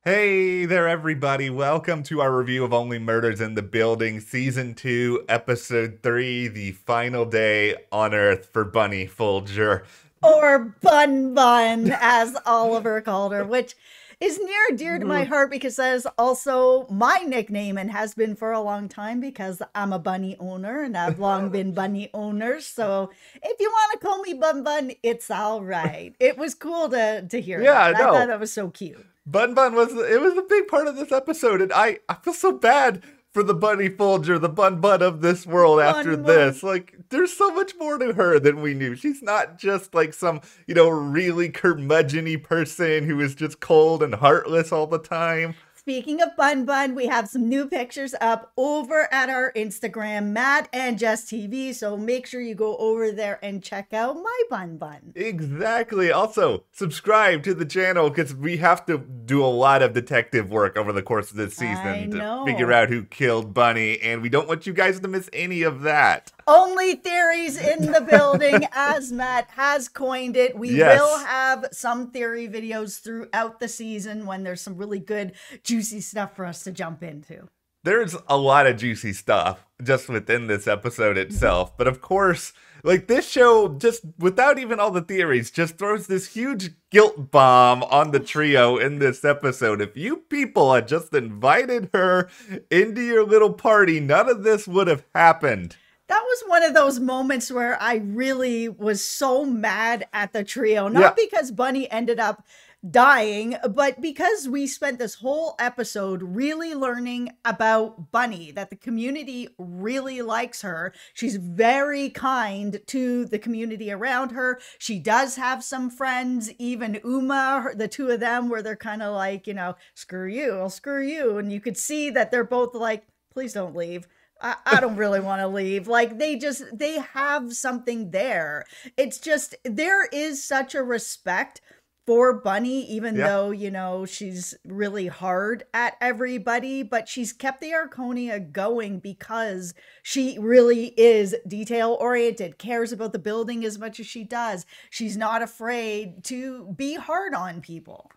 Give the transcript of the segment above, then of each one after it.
Hey there, everybody. Welcome to our review of Only Murders in the Building, Season 2, Episode 3, The Final Day on Earth for Bunny Folger. Or Bun Bun, as Oliver called her, which is near and dear to my heart because that is also my nickname and has been for a long time because I'm a bunny owner and I've long been bunny owner. So if you want to call me Bun Bun, it's all right. It was cool to hear that. I thought that was so cute. Bun Bun was a big part of this episode, and I feel so bad for the Bunny Folger, the Bun Bun of this world after this. Like, there's so much more to her than we knew. She's not just like some, really curmudgeon-y person who is just cold and heartless all the time. Speaking of Bun Bun, we have some new pictures up over at our Instagram, Matt and Jess TV. So make sure you go over there and check out my Bun Bun. Exactly. Also, subscribe to the channel because we have to do a lot of detective work over the course of this season to figure out who killed Bunny. And we don't want you guys to miss any of that. Only theories in the building, as Matt has coined it. We will have some theory videos throughout the season when there's some really good, juicy stuff for us to jump into. There's a lot of juicy stuff just within this episode itself. But of course, like, this show, just without even all the theories, just throws this huge guilt bomb on the trio in this episode. If you people had just invited her into your little party, none of this would have happened. That was one of those moments where I really was so mad at the trio. Not because Bunny ended up dying, but because we spent this whole episode really learning about Bunny, that the community really likes her. She's very kind to the community around her. She does have some friends, even Uma, the two of them, where they're kind of like, screw you, I'll screw you. And you could see that they're both like, please don't leave. I don't really want to leave. Like, they have something there. It's just, there is such a respect for Bunny, even though, she's really hard at everybody, but she's kept the Arconia going because she really is detail oriented, cares about the building as much as she does. She's not afraid to be hard on people.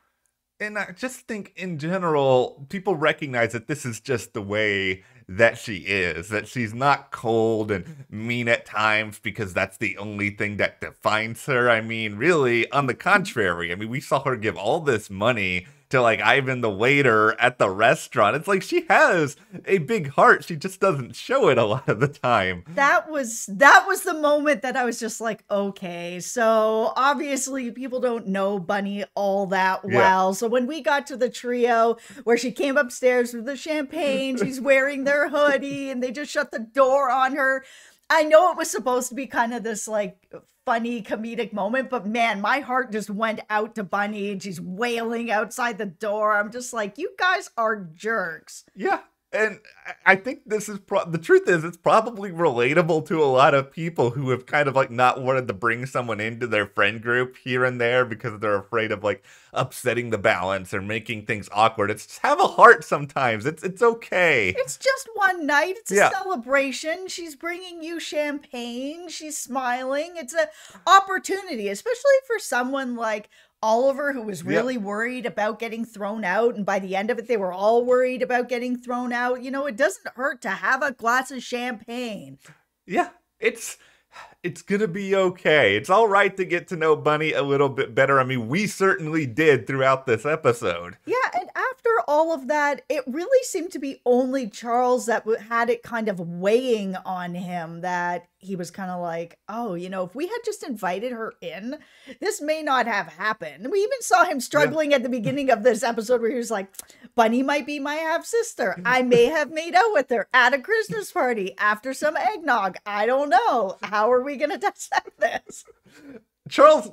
And I just think in general, people recognize that this is just the way that she is, that she's not cold and mean at times because that's the only thing that defines her. I mean, really, on the contrary, we saw her give all this money to like Ivan the waiter at the restaurant. It's like she has a big heart. She just doesn't show it a lot of the time. That was the moment that I was just like, okay, so obviously people don't know Bunny all that well. Yeah. So when we got to the trio where she came upstairs with the champagne, she's wearing their hoodie and they just shut the door on her. I know it was supposed to be kind of this like funny comedic moment, but man, my heart just went out to Bunny and she's wailing outside the door. I'm just like, you guys are jerks. Yeah. And I think this is the truth is it's probably relatable to a lot of people who have kind of like not wanted to bring someone into their friend group here and there because they're afraid of like upsetting the balance or making things awkward. It's just have a heart sometimes. It's okay. It's just one night. It's a celebration. She's bringing you champagne. She's smiling. It's an opportunity, especially for someone like Oliver, who was really worried about getting thrown out, and by the end of it, they were all worried about getting thrown out. It doesn't hurt to have a glass of champagne. Yeah, it's gonna be okay. It's all right to get to know Bunny a little bit better. We certainly did throughout this episode. Yeah, and after all of that, it really seemed to be only Charles that had it kind of weighing on him, that he was kind of like, oh, if we had just invited her in, this may not have happened. We even saw him struggling at the beginning of this episode where he was like, Bunny might be my half-sister. I may have made out with her at a Christmas party after some eggnog. I don't know. How are we going to dissect this? Charles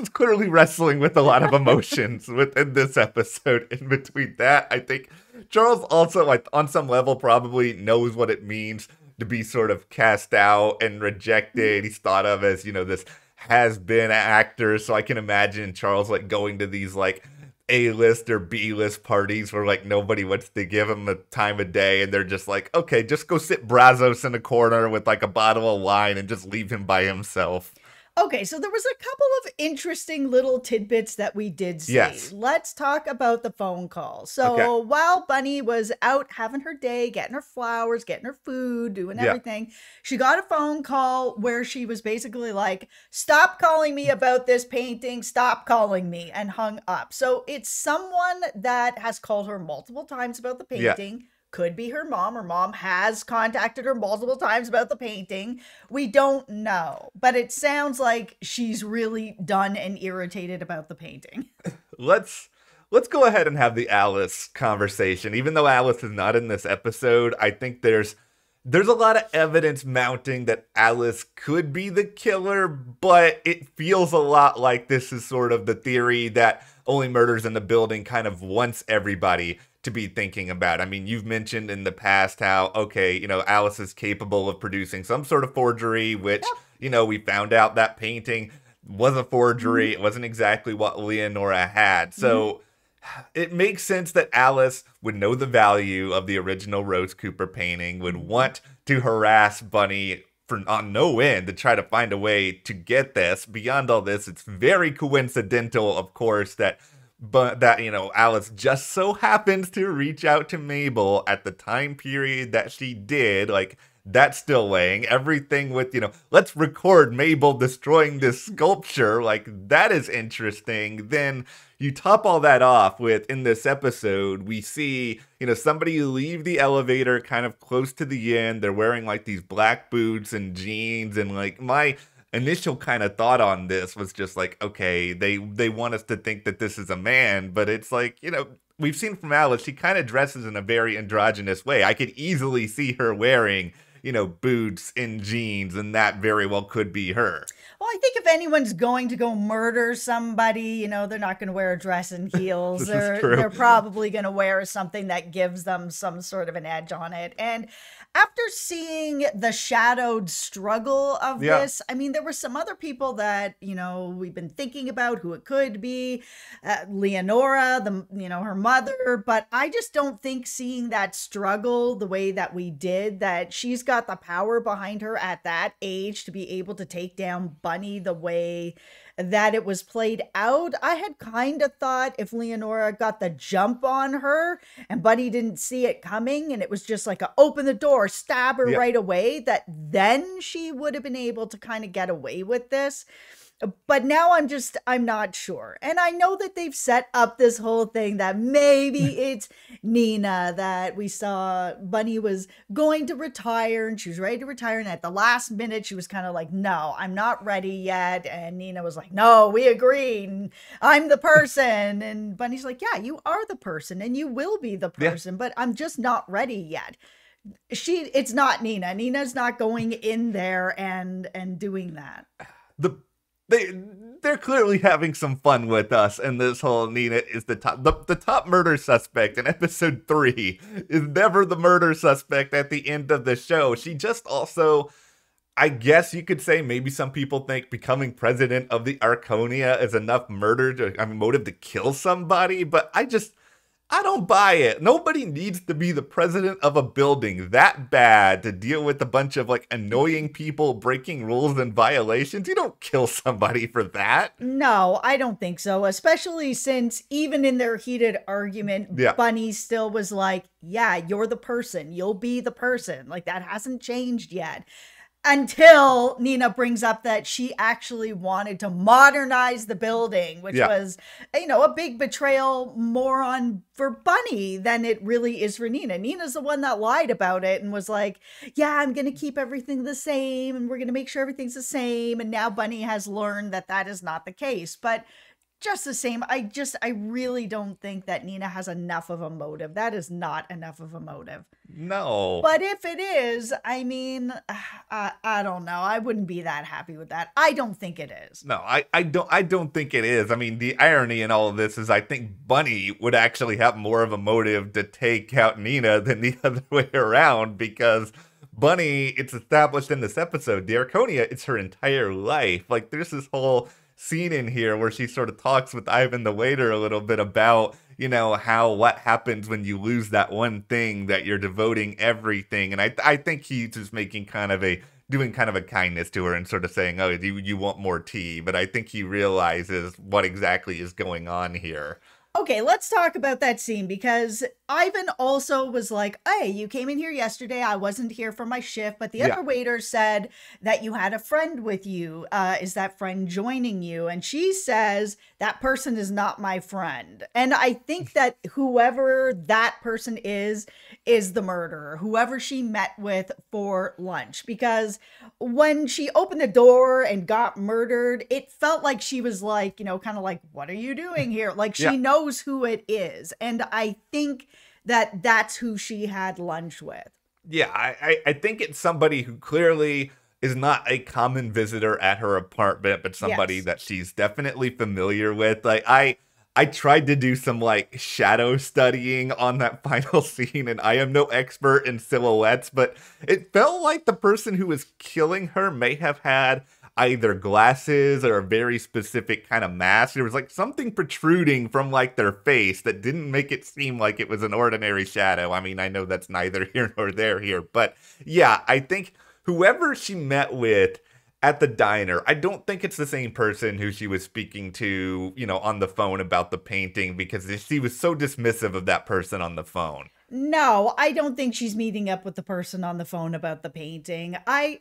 is clearly wrestling with a lot of emotions within this episode. In between that, I think Charles also, like, on some level, probably knows what it means to be sort of cast out and rejected. He's thought of as, this has-been actor. So I can imagine Charles, like, going to these, like, A-list or B-list parties where, like, nobody wants to give him the time of day, and they're just like, okay, just go sit Brazos in a corner with, like, a bottle of wine and just leave him by himself. Okay, so there was a couple of interesting little tidbits that we did see. Yes. Let's talk about the phone call. So Okay. while Bunny was out having her day, getting her flowers, getting her food, doing Yeah. everything, she got a phone call where she was basically like, "Stop calling me about this painting, stop calling me," and hung up. So it's someone that has called her multiple times about the Yeah. painting. Could be her mom. Her mom has contacted her multiple times about the painting. We don't know, but it sounds like she's really done and irritated about the painting. Let's go ahead and have the Alice conversation. Even though Alice is not in this episode, I think there's a lot of evidence mounting that Alice could be the killer, but it feels a lot like this is sort of the theory that Only Murders in the Building kind of wants everybody to be thinking about. I mean, you've mentioned in the past how, okay, Alice is capable of producing some sort of forgery, which, we found out that painting was a forgery. It wasn't exactly what Leonora had. So it makes sense that Alice would know the value of the original Rose Cooper painting, would want to harass Bunny on no end to try to find a way to get this. Beyond all this, it's very coincidental, of course, that Alice just so happens to reach out to Mabel at the time period that she did. Like, that's still weighing. Everything with, let's record Mabel destroying this sculpture. Like, that is interesting. Then you top all that off with, in this episode, we see, somebody leave the elevator kind of close to the end. They're wearing like these black boots and jeans, and like my initial kind of thought on this was just like, okay, they want us to think that this is a man, but it's like, we've seen from Alice, she kind of dresses in a very androgynous way. I could easily see her wearing, boots and jeans, and that very well could be her. Well, I think if anyone's going to go murder somebody, they're not going to wear a dress and heels. They're probably going to wear something that gives them some sort of an edge on it. And after seeing the shadowed struggle of this, I mean, there were some other people that, we've been thinking about who it could be. Leonora, her mother. But I just don't think seeing that struggle the way that we did, that she's got the power behind her at that age to be able to take down Bunny the way that it was played out. I had kind of thought if Leonora got the jump on her and Bunny didn't see it coming and it was just like open the door, stab her right away, that then she would have been able to kind of get away with this. But now I'm not sure. And I know that they've set up this whole thing that maybe it's Nina, that we saw Bunny was going to retire and she was ready to retire. And at the last minute, she was kind of like, no, I'm not ready yet. And Nina was like, no, we agree. I'm the person. And Bunny's like, yeah, you are the person and you will be the person, but I'm just not ready yet. It's not Nina. Nina's not going in there and doing that. They're clearly having some fun with us, and this whole Nina is the top murder suspect in episode 3 is never the murder suspect at the end of the show. She just also, I guess you could say, maybe some people think becoming president of the Arconia is enough motive to kill somebody, but I don't buy it. Nobody needs to be the president of a building that bad to deal with a bunch of like annoying people breaking rules and violations. You don't kill somebody for that. No, I don't think so. Especially since even in their heated argument, Bunny still was like, yeah, you're the person. You'll be the person. Like, that hasn't changed yet. Until Nina brings up that she actually wanted to modernize the building, which was, a big betrayal more for Bunny than it really is for Nina. Nina's the one that lied about it and was like, yeah, I'm going to keep everything the same and we're going to make sure everything's the same. And now Bunny has learned that that is not the case. But just the same, I really don't think that Nina has enough of a motive. That is not enough of a motive. No. But if it is, I mean, I don't know. I wouldn't be that happy with that. I don't think it is. No, I don't think it is. I mean, the irony in all of this is I think Bunny would actually have more of a motive to take out Nina than the other way around, because Bunny, it's established in this episode, the Arconia, it's her entire life. Like, there's this whole scene in here where she sort of talks with Ivan the waiter a little bit about, what happens when you lose that one thing that you're devoting everything. And I think he's just making kind of a doing kind of a kindness to her and sort of saying, oh, you want more tea? But I think he realizes what exactly is going on here. Okay, let's talk about that scene, because Ivan also was like, hey, you came in here yesterday. I wasn't here for my shift, but the other waiter said that you had a friend with you. Is that friend joining you? And she says, that person is not my friend. And I think that whoever that person is the murderer, whoever she met with for lunch. Because when she opened the door and got murdered, it felt like she was like, you know, kind of like, what are you doing here? Like, she knows who it is. And I think that that's who she had lunch with. Yeah, I think it's somebody who clearly is not a common visitor at her apartment, but somebody that she's definitely familiar with. Like, I tried to do some, like, shadow studying on that final scene, and I am no expert in silhouettes, but it felt like the person who was killing her may have had either glasses or a very specific kind of mask. There was, like, something protruding from, like, their face that didn't make it seem like it was an ordinary shadow. I mean, I know that's neither here nor there here, but yeah, I think whoever she met with at the diner, I don't think it's the same person who she was speaking to, you know, on the phone about the painting, because she was so dismissive of that person on the phone. No, I don't think she's meeting up with the person on the phone about the painting. I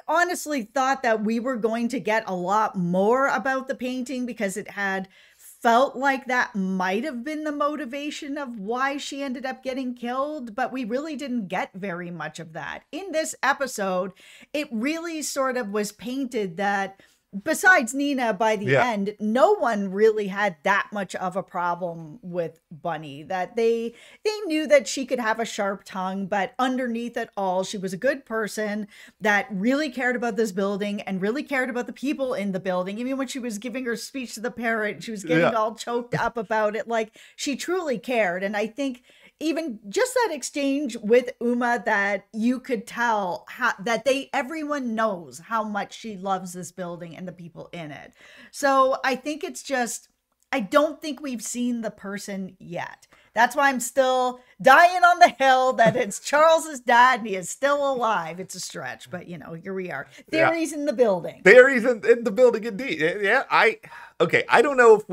honestly thought that we were going to get a lot more about the painting, because it had felt like that might have been the motivation of why she ended up getting killed, but we really didn't get very much of that. In this episode, it really sort of was painted that besides Nina, by the end, no one really had that much of a problem with Bunny. That they knew that she could have a sharp tongue, but underneath it all, she was a good person that really cared about this building and really cared about the people in the building. Even when she was giving her speech to the parrot, she was getting all choked up about it. Like, she truly cared. And I think even just that exchange with Uma, that you could tell that everyone knows how much she loves this building and the people in it. So I think it's just, I don't think we've seen the person yet. That's why I'm still dying on the hill that it's Charles's dad and he is still alive. It's a stretch, but you know, here we are. Theories in the building. Theories in the building, indeed. Yeah, I don't know if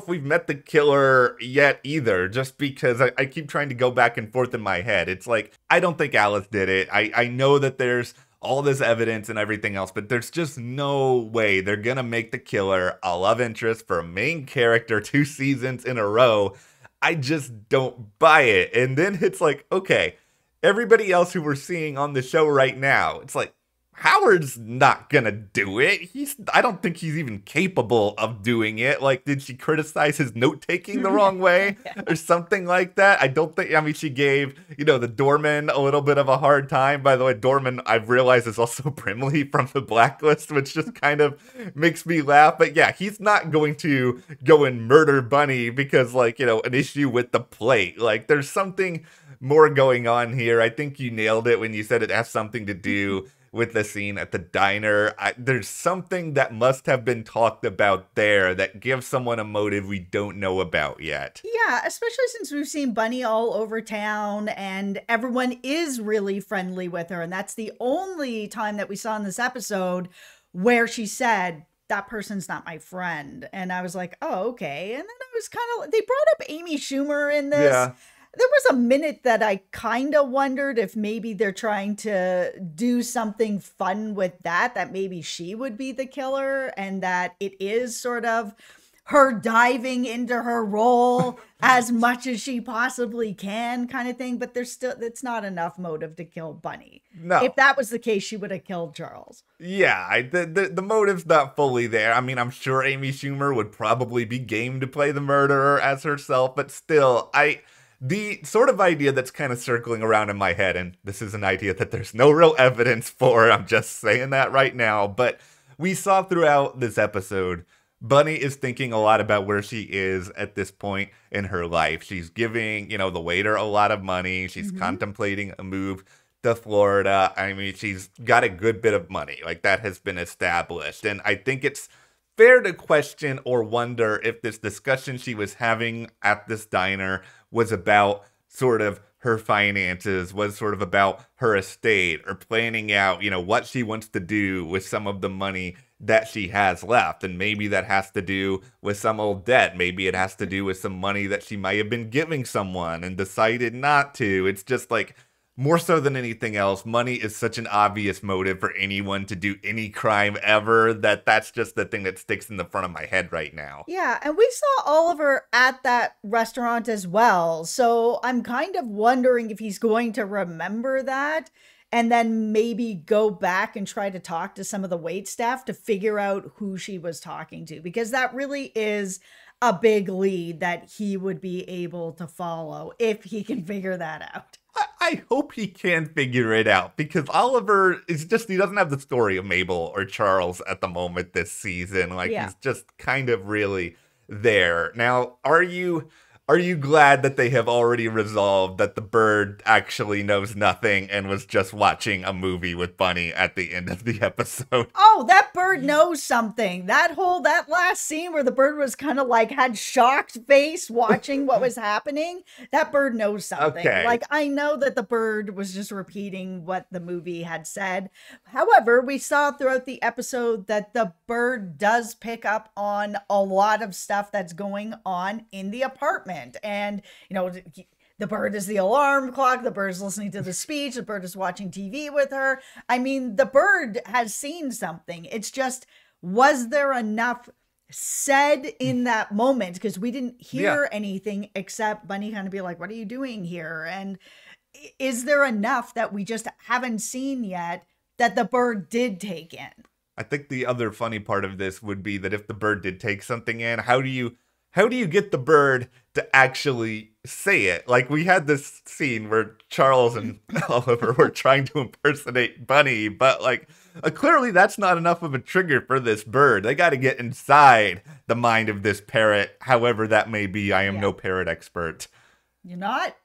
we've met the killer yet either, just because I keep trying to go back and forth in my head. It's like, I don't think Alice did it. I know that there's all this evidence and everything else, but there's just no way they're gonna make the killer a love interest for a main character 2 seasons in a row. I just don't buy it. And then it's like, okay, everybody else who we're seeing on the show right now, it's like, Howard's not gonna do it. I don't think he's even capable of doing it. Like, did she criticize his note-taking the wrong way or something like that? I mean, she gave, the doorman a little bit of a hard time. By the way, doorman, I've realized, is also Brimley from The Blacklist, which just kind of makes me laugh. But yeah, he's not going to go and murder Bunny because, an issue with the plate. Like, there's something more going on here. I think you nailed it when you said it has something to do with the scene at the diner. There's something that must have been talked about there that gives someone a motive we don't know about yet. Yeah, especially since we've seen Bunny all over town and everyone is really friendly with her. And that's the only time that we saw in this episode where she said, that person's not my friend. And I was like, oh, okay. And then I was they brought up Amy Schumer in this. Yeah. There was a minute that I kind of wondered if maybe they're trying to do something fun with that maybe she would be the killer and that it is sort of her diving into her role as much as she possibly can kind of thing. But it's not enough motive to kill Bunny. No. If that was the case, she would have killed Charles. Yeah, the motive's not fully there. I mean, I'm sure Amy Schumer would probably be game to play the murderer as herself, but still, the sort of idea that's kind of circling around in my head, and this is an idea that there's no real evidence for, I'm just saying that right now, but we saw throughout this episode, Bunny is thinking a lot about where she is at this point in her life. She's giving, the waiter a lot of money. She's contemplating a move to Florida. I mean, she's got a good bit of money. Like, that has been established. And I think it's fair to question or wonder if this discussion she was having at this diner was about sort of her finances, was sort of about her estate or planning out, what she wants to do with some of the money that she has left. And maybe that has to do with some old debt. Maybe it has to do with some money that she might have been giving someone and decided not to. It's just like, more so than anything else, money is such an obvious motive for anyone to do any crime ever that's just the thing that sticks in the front of my head right now. Yeah, and we saw Oliver at that restaurant as well. So I'm kind of wondering if he's going to remember that and then maybe go back and try to talk to some of the wait staff to figure out who she was talking to, because that really is a big lead that he would be able to follow if he can figure that out. I hope he can figure it out, because Oliver is just, he doesn't have the story of Mabel or Charles at the moment this season. Like, he's just kind of really there. Now, are you glad that they have already resolved that the bird actually knows nothing and was just watching a movie with Bunny at the end of the episode? Oh, that bird knows something. That last scene where the bird was kind of like had shocked face watching what was happening. That bird knows something. Okay. Like, I know that the bird was just repeating what the movie had said. However, we saw throughout the episode that the bird does pick up on a lot of stuff that's going on in the apartment. And, the bird is the alarm clock. The bird's listening to the speech. The bird is watching TV with her. I mean, the bird has seen something. It's just, was there enough said in that moment? Because we didn't hear anything except Bunny kind of be like, what are you doing here? And is there enough that we just haven't seen yet that the bird did take in? I think the other funny part of this would be that if the bird did take something in, how do you get the bird to actually say it? Like, we had this scene where Charles and Oliver were trying to impersonate Bunny, but clearly that's not enough of a trigger for this bird. They got to get inside the mind of this parrot, however that may be. I am no parrot expert. You're not?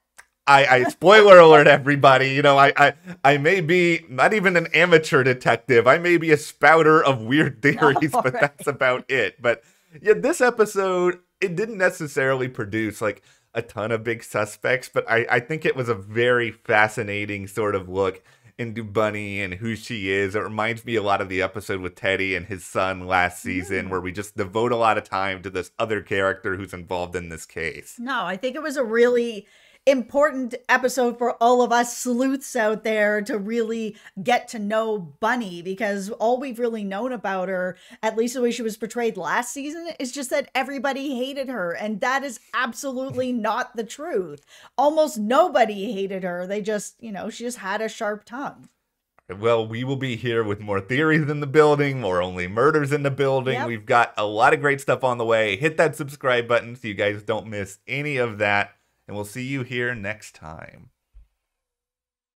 I spoiler alert, everybody. I may be not even an amateur detective. I may be a spouter of weird theories, but that's about it. But yeah, this episode, it didn't necessarily produce a ton of big suspects, but I think it was a very fascinating sort of look into Bunny and who she is. It reminds me a lot of the episode with Teddy and his son last season, where we just devote a lot of time to this other character who's involved in this case. No, I think it was a really important episode for all of us sleuths out there to really get to know Bunny, because all we've really known about her, at least the way she was portrayed last season, is just that everybody hated her, and that is absolutely not the truth. Almost nobody hated her. They just, she just had a sharp tongue. Well, we will be here with more theories in the building, more only murders in the building. Yep. We've got a lot of great stuff on the way. Hit that subscribe button so you guys don't miss any of that. And we'll see you here next time.